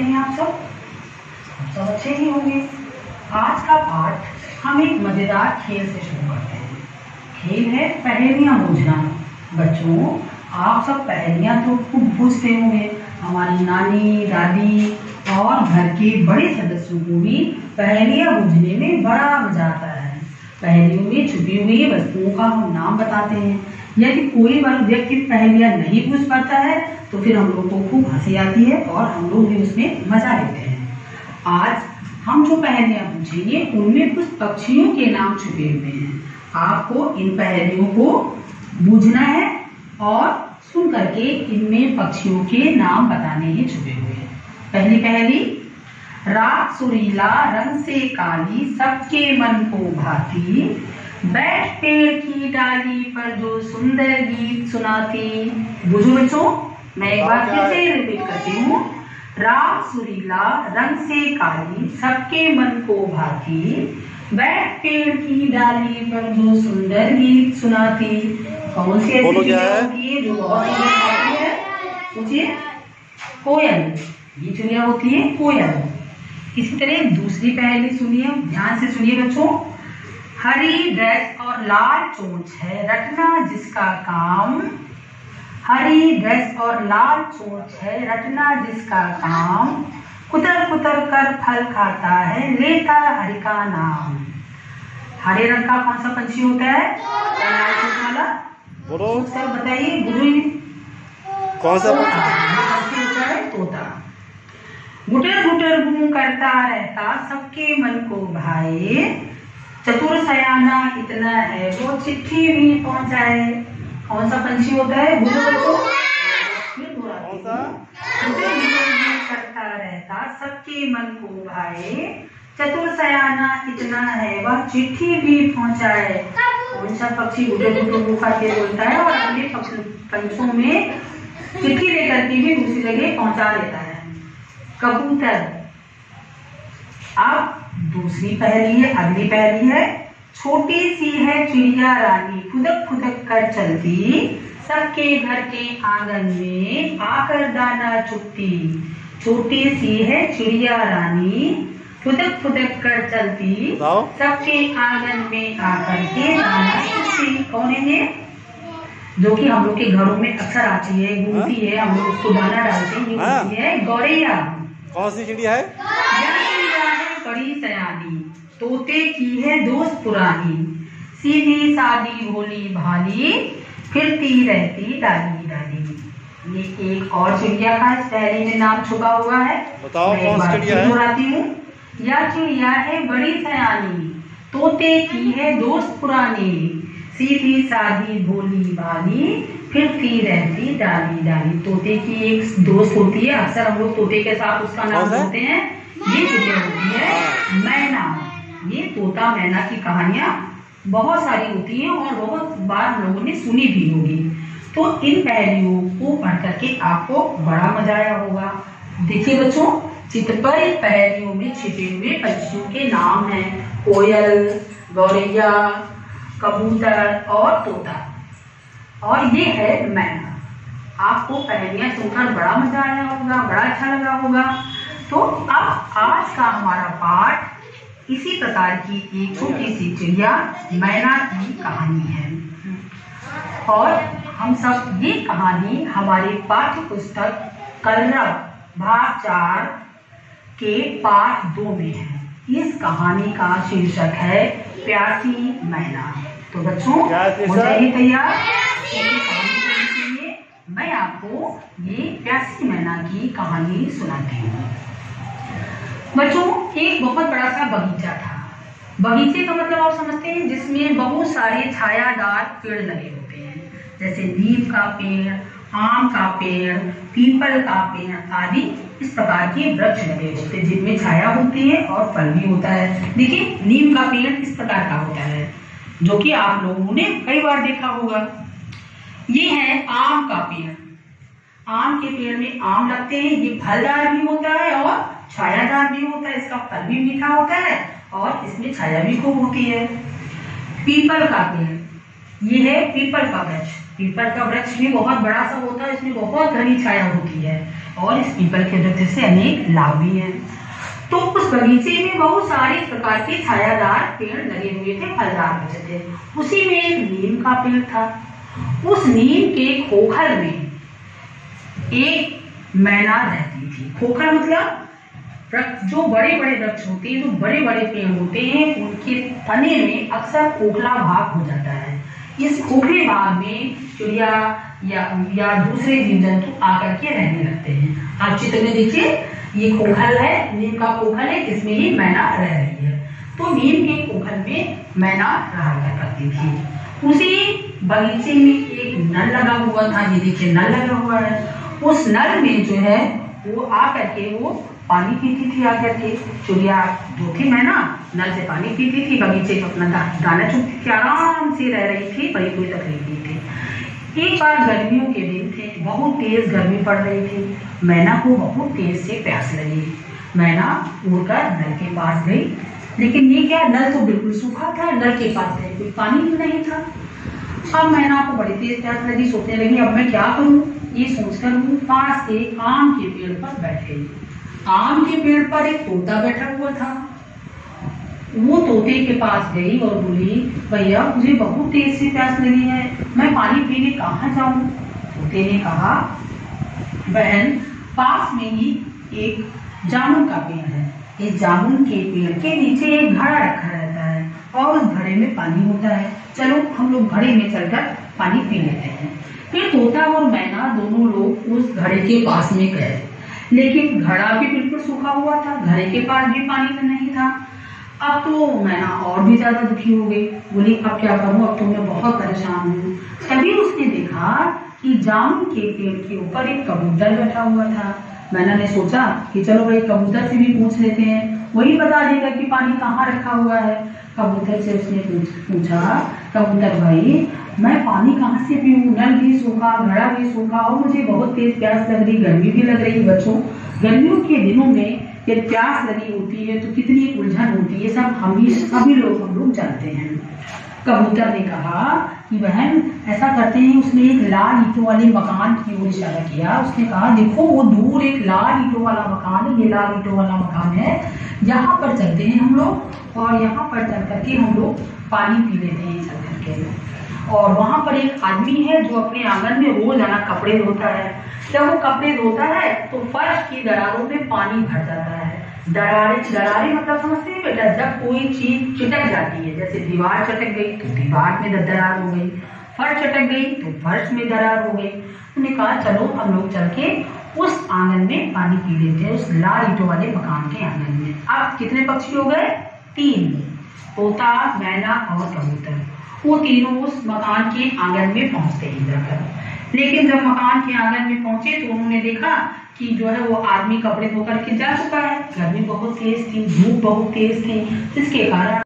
हैं आप सब? सब अच्छे ही होंगे। आज का पाठ हम एक मजेदार खेल से शुरू करते हैं। खेल है पहेलियां बूझना। बच्चों, आप सब पहेलियां तो खूब बूझते होंगे। हमारी नानी, दादी और घर के बड़े सदस्यों को भी पहेलियां बूझने में बड़ा मजा आता है। पहेलियों में छुपी हुई वस्तुओं का हम नाम बताते हैं। यदि कोई व्यक्ति पहेलियां नहीं पूछ पाता है तो फिर हम लोग को खूब हंसी आती है और हम लोग भी उसमें मजा लेते हैं। आज हम जो पहेलियां पूछेंगे उनमें कुछ पक्षियों के नाम छुपे हुए हैं। आपको इन पहेलियों को बूझना है और सुन करके इनमें पक्षियों के नाम बताने हैं छुपे हुए। पहली पहेली, रात सुरीला रंग से काली सबके मन को भाती, बैठ पेड़ की डाली पर जो सुंदर गीत सुनाती। बुझो बच्चों, मैं एक बार फिर से रिपीट करती हूँ। रात सुरीला रंग से काली सबके मन को भाती, बैठ पेड़ की डाली पर जो सुंदर गीत सुनाती। कौन सी ऐसी चिड़िया होती है जो बहुत सुंदर गाती है? सोचिए। कोयल, ये चिड़िया होती है कोयल। इसी तरह दूसरी पहेली सुनिए, ध्यान से सुनिए बच्चों। हरी ड्रेस और लाल चोंच है रटना जिसका काम, हरी ड्रेस और लाल चोंच है रटना जिसका काम, कुतर कुतर कर फल खाता है लेता हरि का नाम। हरे रंग का कौन सा पंछी होता है? वाला बोलो सर, बताइए। कौन सा पंछी होता है? तोता। गुटर गुटर गूं करता रहता सबके मन को भाए, चतुर सयाना इतना है वो चिट्ठी भी पहुंचाए। कौन सा पंछी होता है? करता रहता सबके मन को भाए, चतुर सयाना इतना है वह चिट्ठी भी पहुंचाए। कौन सा पक्षी गुटर गुटर गूं करके बोलता है और अपने पंछों में चिट्ठी लेकर के भी दूसरी जगह पहुंचा देता है? कबूतर। अब दूसरी पहेली है, अगली पहेली है। छोटी सी है चिड़िया रानी खुदक खुदक कर चलती, सबके घर के आंगन में आकर दाना चुगती। छोटी सी है चिड़िया रानी खुदक खुदक कर चलती, सबके आंगन में आकर के दाना चुगती। कौन है ये? जो कि हम लोग के घरों में अक्सर आती है, घूमती है, हम लोग उसको दाना डालते हैं। ये होती है गौरैया। कौन सी चिड़िया है? बड़ी सयानी, तोते की है दोस्त पुरानी, सीधी सादी भोली भाली, फिरती रहती डाली डाली। ये एक और चिड़िया का इस पहेली में नाम छुपा हुआ है। बताओ कौन सी चिड़िया है? दोहराती हूँ। यह चिड़िया है बड़ी सयानी, तोते की है दोस्त पुरानी, सीधी सादी भोली भाली, फिरती रहती डाली डाली। तोते की एक दोस्त होती है, अक्सर हम लोग तोते के साथ उसका नाम बोलते हैं। ये चिड़िया होती है मैना। ये तोता मैना की कहानियां बहुत सारी होती हैं और बहुत बार लोगों ने सुनी भी होगी। तो इन पहेलियों को पढ़ करके आपको बड़ा मजा आया होगा। देखिए बच्चों, चित्र पर इन पहेलियों में छिपे हुए पक्षियों के नाम हैं कोयल, गौरैया, कबूतर और तोता, और ये है मैना। आपको पहेलियां सुनकर बड़ा मजा आया होगा, बड़ा अच्छा लगा होगा। तो अब आज का हमारा पाठ इसी प्रकार की एक छोटी सी चिड़िया मैना की कहानी है, और हम सब ये कहानी हमारे पाठ्य पुस्तक कलरव भाग 4 के पाठ 2 में है। इस कहानी का शीर्षक है प्यासी मैना। तो बच्चों, हो जाइए तैयार। मैं आपको ये प्यासी मैना की कहानी सुनाती हूँ। बच्चों, एक बहुत बड़ा सा बगीचा था। बगीचे का मतलब आप समझते हैं जिसमें बहुत सारे छायादार पेड़ लगे होते हैं, जैसे नीम का पेड़, आम का पेड़, पीपल का पेड़ आदि। इस प्रकार के वृक्ष लगे होते हैं जिनमें छाया होती है और फल भी होता है। देखिए, नीम का पेड़ इस प्रकार का होता है, जो कि आप लोगों ने कई बार देखा होगा। ये है आम का पेड़। आम के पेड़ में आम लगते हैं। ये फलदार भी होता है और छायादार भी होता है। इसका फल भी मीठा होता है और इसमें छाया भी खूब होती है। पीपल का पेड़, ये है पीपल का वृक्ष। पीपल का वृक्ष भी बहुत बड़ा सा होता है, इसमें बहुत घनी छाया होती है और इस पीपल के वृक्ष से अनेक लाभ भी हैं। तो उस बगीचे में बहुत सारे प्रकार के छायादार पेड़ लगे हुए थे, फलदार वृक्ष थे। उसी में एक नीम का पेड़ था। उस नीम के खोखल में एक मैना रहती थी। खोखल मतलब जो बड़े बड़े वृक्ष होते हैं, जो बड़े बड़े पेड़ होते हैं, उनके तने में अक्सर खोखला भाग हो जाता है। इस खोखले भाग में चिड़िया या दूसरे जीव जंतु आकर के रहने लगते हैं। आप चित्र में देखिए, ये खोखल है, नीम का खोखल है, जिसमें ये मैना रह रही है। तो नीम के खोखल में मैना रहा करती थी। उसी बगीचे में एक नल लगा हुआ था। ये देखिए नल लगा हुआ है। उस नल में जो है वो आकर के वो पानी पीती थी। आकर के चिड़िया जो थी मैना नल से पानी पीती थी, बगीचे में अपना दाना चुगती थी, आराम से रह रही थी, कोई तकलीफ नहीं थी। एक बार गर्मियों के दिन थे, बहुत तेज गर्मी पड़ रही थी। मैना को बहुत तेज से प्यास लगी। मैना उड़कर नल के पास गई, लेकिन ये क्या, नल तो बिल्कुल सूखा था, नल के पास कोई पानी भी नहीं था। अब मैना को बड़ी तेज प्यास लगी, सोचने लगी अब मैं क्या करूं। ये सोचकर वो पास एक आम के पेड़ पर बैठ गई। आम के पेड़ पर एक तोता बैठा हुआ था। वो तोते के पास गई और बोली, भैया मुझे बहुत तेज से प्यास लगी है, मैं पानी पीने कहाँ जाऊं। तोते ने कहा, बहन पास में ही एक जामुन का पेड़ है। इस जामुन के पेड़ के नीचे एक घड़ा रखा रहता है और उस घड़े में पानी होता है, चलो हम लोग घड़े में चलकर पानी पी लेते हैं। फिर तोता और मैना दोनों लोग उस घड़े के पास में गए, लेकिन घड़ा भी बिल्कुल सूखा हुआ था, घड़े के पास भी पानी तो नहीं था। अब तो मैना और भी ज्यादा दुखी हो गई, बोली अब क्या करूं, अब तो मैं बहुत परेशान हूँ। तभी उसने देखा कि जामुन के पेड़ के ऊपर एक कबूतर बैठा हुआ था। मैना ने सोचा कि चलो भाई कबूतर से भी पूछ लेते हैं, वही बता देगा कि पानी कहाँ रखा हुआ है। कबूतर से उसने पूछा, कबूतर भाई मैं पानी कहाँ से पीऊँ, नल भी सूखा, घड़ा भी सूखा और मुझे बहुत तेज प्यास लग रही, गर्मी भी लग रही। बच्चों गर्मियों के दिनों में जब प्यास लगी होती है तो कितनी उलझन होती है, सब हम लोग जानते हैं। कबूतर ने कहा कि बहन ऐसा करते हैं, उसने एक लाल ईंटों वाले मकान की ओर इशारा किया। उसने कहा देखो वो दूर एक लाल ईंटों वाला मकान है, ये लाल ईंटों वाला मकान है, यहाँ पर चलते हैं हम लोग और यहाँ पर चल करके हम लोग पानी पी लेते हैं चल करके। और वहां पर एक आदमी है जो अपने आंगन में रोजाना कपड़े धोता है। जब वो कपड़े धोता है तो फर्श की दरारों में पानी भर जाता है। दरारें मतलब समझते हैं बेटा, जब कोई चीज चिटक जाती है, जैसे दीवार चटक गई तो दीवार में दरार हो गई, फर्श चटक गई तो फर्श में दरार हो गई। उन्होंने कहा चलो हम लोग चल के उस आंगन में पानी पी लेते हैं, उस लाल ईंटों वाले मकान के आंगन में। अब कितने पक्षी हो गए, 3, तोता, मैना और कबूतर। वो तीनों उस मकान के आंगन में पहुंचते ही जाकर। लेकिन जब मकान के आंगन में पहुंचे तो उन्होंने देखा कि जो है वो आदमी कपड़े धोकर के जा चुका है। गर्मी बहुत तेज थी, धूप बहुत तेज थी, जिसके कारण